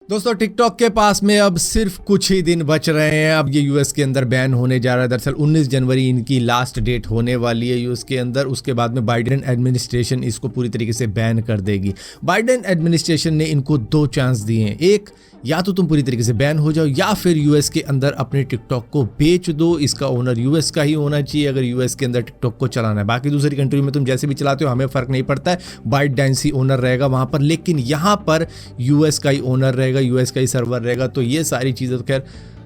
दोस्तों टिकटॉक के पास में अब सिर्फ कुछ ही दिन बच रहे हैं। अब ये यूएस के अंदर बैन होने जा रहा है। दरअसल 19 जनवरी इनकी लास्ट डेट होने वाली है यूएस के अंदर। उसके बाद में बाइडेन एडमिनिस्ट्रेशन इसको पूरी तरीके से बैन कर देगी। बाइडेन एडमिनिस्ट्रेशन ने इनको 2 चांस दिए हैं। एक, या तो तुम पूरी तरीके से बैन हो जाओ या फिर यूएस के अंदर अपने टिकटॉक को बेच दो। इसका ओनर यूएस का ही होना चाहिए अगर यूएस के अंदर टिकटॉक को चलाना है। बाकी दूसरी कंट्री में तुम जैसे भी चलाते हो हमें फर्क नहीं पड़ता है, बाइटडांस ही ओनर रहेगा वहां पर, लेकिन यहाँ पर यूएस का ही ओनर रहेगा, यूएस का ही सर्वर रहेगा। तो ये सारी चीज़ें तो खैर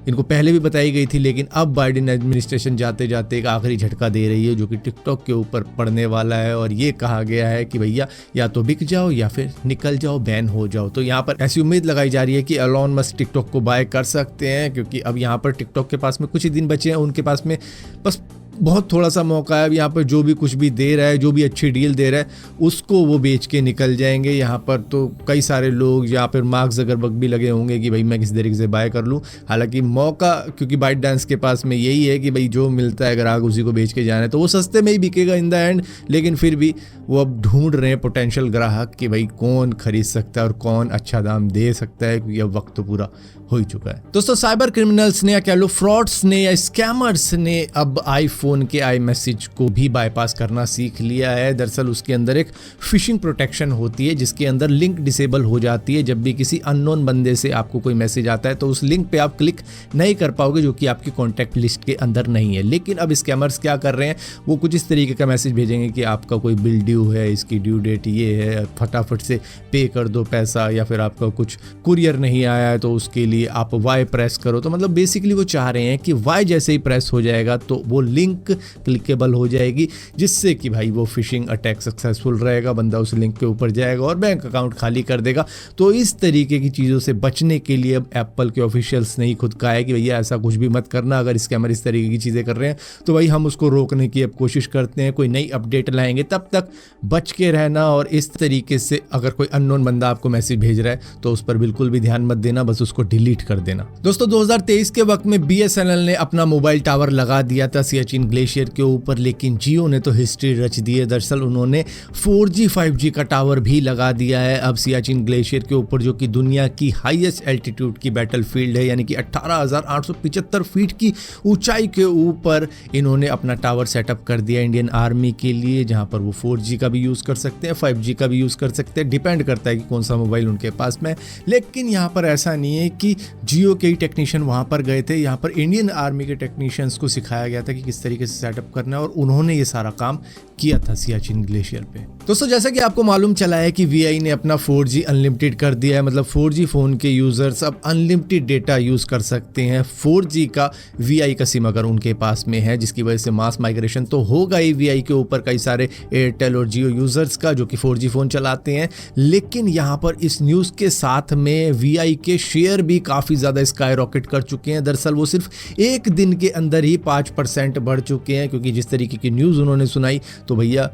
इनको पहले भी बताई गई थी, लेकिन अब बाइडेन एडमिनिस्ट्रेशन जाते जाते एक आखिरी झटका दे रही है जो कि टिकटॉक के ऊपर पड़ने वाला है। और ये कहा गया है कि भैया या तो बिक जाओ या फिर निकल जाओ, बैन हो जाओ। तो यहाँ पर ऐसी उम्मीद लगाई जा रही है कि एलॉन मस्क टिकटॉक को बाय कर सकते हैं, क्योंकि अब यहाँ पर टिकटॉक के पास में कुछ ही दिन बचे हैं। उनके पास में बस बहुत थोड़ा सा मौका है। अब यहाँ पर जो भी कुछ भी दे रहा है, जो भी अच्छी डील दे रहा है, उसको वो बेच के निकल जाएंगे। यहाँ पर तो कई सारे लोग या फिर मार्क ज़करबर्ग भी लगे होंगे कि भाई मैं किस तरीके से बाय कर लूँ। हालांकि मौका क्योंकि बाइटडांस के पास में यही है कि भाई जो मिलता है ग्राहक उसी को बेच के जाना है, तो वो सस्ते में ही बिकेगा इन द एंड। लेकिन फिर भी वो अब ढूंढ रहे हैं पोटेंशियल ग्राहक कि भाई कौन खरीद सकता है और कौन अच्छा दाम दे सकता है, क्योंकि अब वक्त तो पूरा हो ही चुका है। दोस्तों साइबर क्रिमिनल्स ने या कह लो फ्रॉड्स ने या स्कैमर्स ने अब आईफोन के आई मैसेज को भी बाईपास करना सीख लिया है। दरअसल उसके अंदर एक फिशिंग प्रोटेक्शन होती है जिसके अंदर लिंक डिसेबल हो जाती है। जब भी किसी अननोन बंदे से आपको कोई मैसेज आता है तो उस लिंक पे आप क्लिक नहीं कर पाओगे जो कि आपकी कॉन्टैक्ट लिस्ट के अंदर नहीं है। लेकिन अब स्कैमर्स क्या कर रहे हैं, वो कुछ इस तरीके का मैसेज भेजेंगे कि आपका कोई बिल ड्यू है, इसकी ड्यू डेट ये है, फटाफट से पे कर दो पैसा, या फिर आपका कुछ कुरियर नहीं आया है तो उसके लिए आप वाई प्रेस करो। तो मतलब बेसिकली वो चाह रहे हैं कि वाई जैसे ही प्रेस हो जाएगा तो वो लिंक क्लिकेबल हो जाएगी, जिससे कि भाई वो फिशिंग अटैक सक्सेसफुल रहेगा, बंदा उस लिंक के ऊपर जाएगा और बैंक अकाउंट खाली कर देगा। तो इस तरीके की चीज़ों से बचने के लिए अब एप्पल के ऑफिशियल्स ने ही खुद कहा है कि भैया ऐसा कुछ भी मत करना। अगर स्कैमर इस तरीके की चीज़ें कर रहे हैं तो भाई हम उसको रोकने की अब कोशिश करते हैं, कोई नई अपडेट लाएंगे, तब तक बच के रहना। और इस तरीके से अगर कोई अननोन बंदा आपको मैसेज भेज रहा है तो उस पर बिल्कुल भी ध्यान मत देना, बस उसको डिलीट कर देना। दोस्तों 2023 के वक्त में बीएसएनएल ने अपना मोबाइल टावर लगा दिया था सियाचिन ग्लेशियर के ऊपर, लेकिन जियो ने तो हिस्ट्री रच दी है। दरअसल उन्होंने 4G 5G का टावर भी लगा दिया है अब सियाचिन ग्लेशियर के ऊपर, जो कि दुनिया की हाईएस्ट एल्टीट्यूड की बैटलफील्ड है, यानी कि 18,875 फीट की ऊंचाई के ऊपर इन्होंने अपना टावर सेटअप कर दिया इंडियन आर्मी के लिए, जहां पर वो 4G का भी यूज़ कर सकते हैं, 5G का भी यूज़ कर सकते हैं, डिपेंड करता है कि कौन सा मोबाइल उनके पास में। लेकिन यहाँ पर ऐसा नहीं है कि जियो के ही टेक्नीशियन वहाँ पर गए थे, यहाँ पर इंडियन आर्मी के टेक्नीशियंस को सिखाया गया था कि किस तरीके से सेटअप करना है, और उन्होंने ये सारा काम किया था सियाचिन ग्लेशियर पे। दोस्तों जैसा कि आपको मालूम चला है कि VI ने अपना 4G अनलिमिटेड कर दिया है, मतलब 4G फोन के यूजर्स अब अनलिमिटेड डेटा यूज कर सकते हैं 4G का VI का सिम अगर उनके पास में है, जिसकी वजह से मास माइग्रेशन तो होगा ही VI के ऊपर कई सारे एयरटेल और जियो यूजर्स का जो कि 4G फोन चलाते हैं। लेकिन यहाँ पर इस न्यूज़ के साथ में VI के शेयर भी काफ़ी ज़्यादा स्काई रॉकेट कर चुके हैं। दरअसल वो सिर्फ एक दिन के अंदर ही 5% बढ़ चुके हैं, क्योंकि जिस तरीके की न्यूज़ उन्होंने सुनाई तो भैया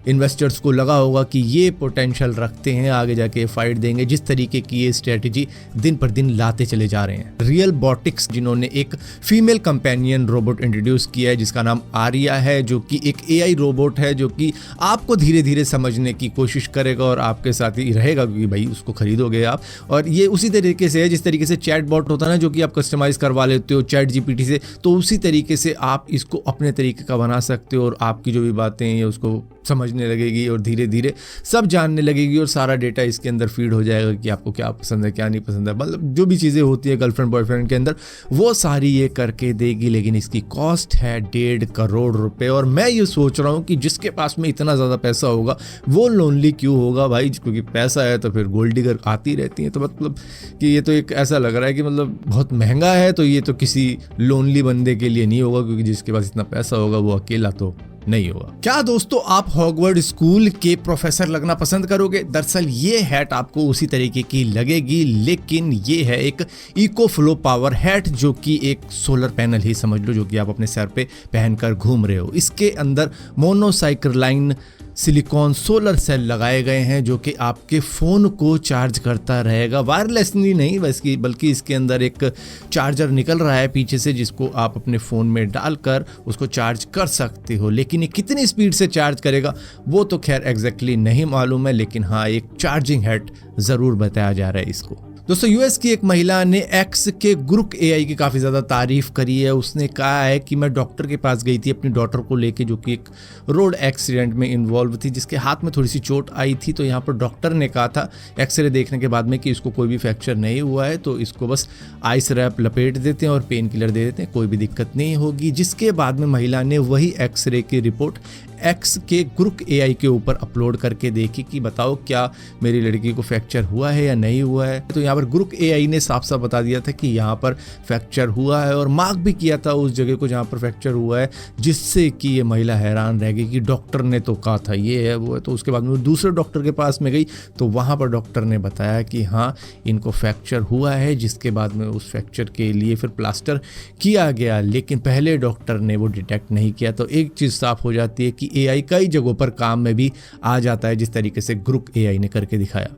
इन्वेस्टर्स को लगा होगा कि ये पोटेंशियल रखते हैं, आगे जाके फाइट देंगे, जिस तरीके की ये स्ट्रेटजी दिन पर दिन लाते चले जा रहे हैं। रियल बॉटिक्स जिन्होंने एक फीमेल कंपेनियन रोबोट इंट्रोड्यूस किया है जिसका नाम आर्या है, जो कि एक AI रोबोट है जो कि आपको धीरे धीरे समझने की कोशिश करेगा और आपके साथ ही रहेगा, क्योंकि भाई उसको खरीदोगे आप। और ये उसी तरीके से है जिस तरीके से चैट बॉट होता है ना, जो कि आप कस्टमाइज़ करवा लेते हो चैट GPT से, तो उसी तरीके से आप इसको अपने तरीके का बना सकते हो और आपकी जो भी बातें हैं उसको समझने लगेगी और धीरे धीरे सब जानने लगेगी और सारा डेटा इसके अंदर फीड हो जाएगा कि आपको क्या पसंद है क्या नहीं पसंद है, मतलब जो भी चीज़ें होती है गर्लफ्रेंड बॉयफ्रेंड के अंदर वो सारी ये करके देगी। लेकिन इसकी कॉस्ट है 1.5 करोड़ रुपए। और मैं ये सोच रहा हूँ कि जिसके पास में इतना ज़्यादा पैसा होगा वो लोनली क्यों होगा भाई, क्योंकि पैसा है तो फिर गोल्ड डिगर आती रहती है। तो मतलब कि ये तो एक ऐसा लग रहा है कि मतलब बहुत महंगा है, तो ये तो किसी लोनली बंदे के लिए नहीं होगा, क्योंकि जिसके पास इतना पैसा होगा वो अकेला तो नहीं होगा। क्या दोस्तों आप हॉगवर्ड स्कूल के प्रोफेसर लगना पसंद करोगे? दरअसल ये हैट आपको उसी तरीके की लगेगी, लेकिन ये है एक इको फ्लो पावर हैट, जो कि एक सोलर पैनल ही समझ लो, जो कि आप अपने सर पे पहनकर घूम रहे हो। इसके अंदर मोनोसाइक्लाइन सिलिकॉन सोलर सेल लगाए गए हैं जो कि आपके फ़ोन को चार्ज करता रहेगा, वायरलेसली नहीं बल्कि इसके अंदर एक चार्जर निकल रहा है पीछे से, जिसको आप अपने फ़ोन में डालकर उसको चार्ज कर सकते हो। लेकिन ये कितनी स्पीड से चार्ज करेगा वो तो खैर एग्जैक्टली नहीं मालूम है, लेकिन हाँ एक चार्जिंग हेड ज़रूर बताया जा रहा है इसको। दोस्तों यूएस की एक महिला ने एक्स के ग्रुक एआई की काफ़ी ज़्यादा तारीफ करी है। उसने कहा है कि मैं डॉक्टर के पास गई थी अपनी डॉटर को लेके, जो कि एक रोड एक्सीडेंट में इन्वॉल्व थी, जिसके हाथ में थोड़ी सी चोट आई थी। तो यहाँ पर डॉक्टर ने कहा था एक्सरे देखने के बाद में कि इसको कोई भी फ्रैक्चर नहीं हुआ है, तो इसको बस आइस रैप लपेट देते हैं और पेन किलर दे देते हैं, कोई भी दिक्कत नहीं होगी। जिसके बाद में महिला ने वही एक्सरे की रिपोर्ट एक्स के ग्रुक एआई के ऊपर अपलोड करके देखी कि बताओ क्या मेरी लड़की को फ्रैक्चर हुआ है या नहीं हुआ है। तो यहाँ पर ग्रुक एआई ने साफ साफ बता दिया था कि यहाँ पर फ्रैक्चर हुआ है और मार्क भी किया था उस जगह को जहाँ पर फ्रैक्चर हुआ है, जिससे कि ये महिला हैरान रह गई कि डॉक्टर ने तो कहा था ये है वो है। तो उसके बाद में वो दूसरे डॉक्टर के पास में गई तो वहाँ पर डॉक्टर ने बताया कि हाँ इनको फ्रैक्चर हुआ है, जिसके बाद में उस फ्रैक्चर के लिए फिर प्लास्टर किया गया, लेकिन पहले डॉक्टर ने वो डिटेक्ट नहीं किया। तो एक चीज़ साफ हो जाती है कि एआई कई जगहों पर काम में भी आ जाता है, जिस तरीके से ग्रुक एआई ने करके दिखाया।